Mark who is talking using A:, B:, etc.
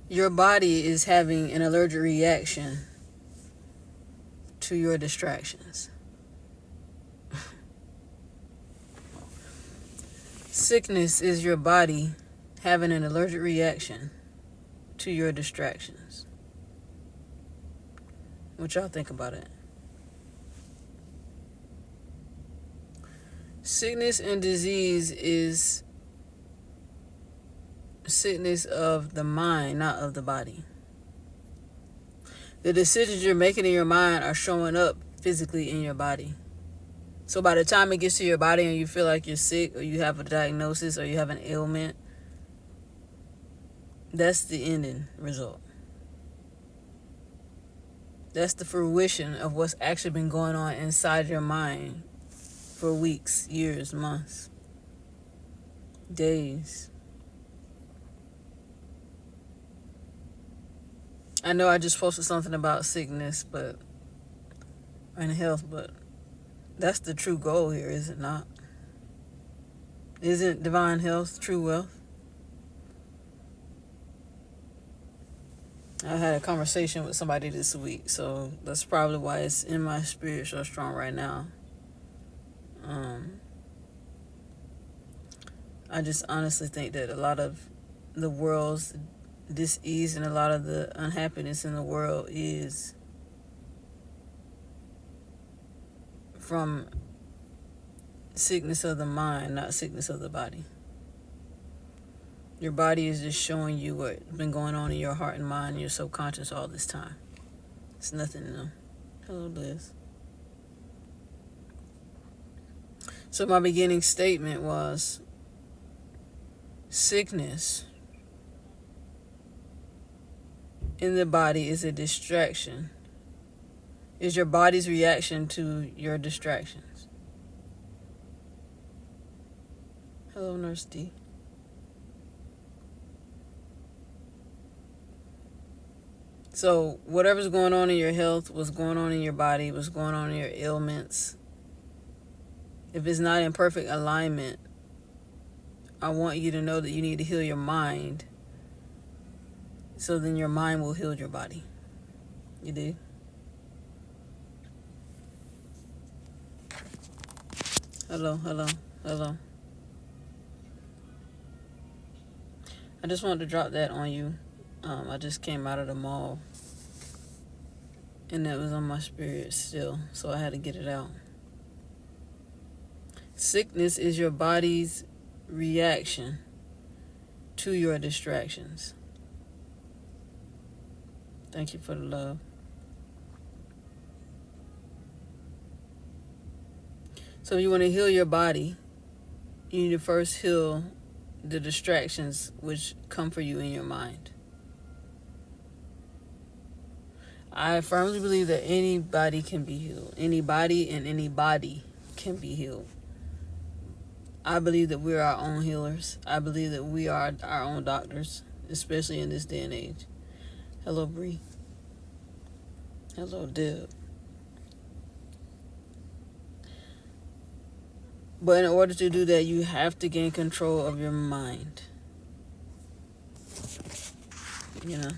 A: Your body is having an allergic reaction to your distractions. Sickness is your body having an allergic reaction to your distractions. What y'all think about it? Sickness and disease is sickness of the mind, not of the body. The decisions you're making in your mind are showing up physically in your body. So by the time it gets to your body and you feel like you're sick or you have a diagnosis or you have an ailment, that's the ending result. That's the fruition of what's actually been going on inside your mind for weeks, years, months, days. I know I just posted something about sickness and health, but that's the true goal here, is it not? Isn't divine health true wealth? I had a conversation with somebody this week, so that's probably why it's in my spirit so strong right now. I just honestly think that a lot of the world's dis-ease and a lot of the unhappiness in the world is from sickness of the mind, not sickness of the body. Your body is just showing you what's been going on in your heart and mind and your subconscious all this time. It's nothing new. Hello, Liz. So my beginning statement was, sickness in the body is a distraction. Is your body's reaction to your distractions. Hello, Nurse D. So whatever's going on in your health, what's going on in your body, what's going on in your ailments, if it's not in perfect alignment, I want you to know that you need to heal your mind, so then your mind will heal your body. You do? Hello, hello, hello. I just wanted to drop that on you. I just came out of the mall, and that was on my spirit still, so I had to get it out. Sickness is your body's reaction to your distractions. Thank you for the love. So if you want to heal your body, you need to first heal the distractions which come for you in your mind. I firmly believe that anybody can be healed. Anybody and anybody can be healed. I believe that we're our own healers. I believe that we are our own doctors, especially in this day and age. Hello, Bree. Hello, Deb. But in order to do that, you have to gain control of your mind. You know?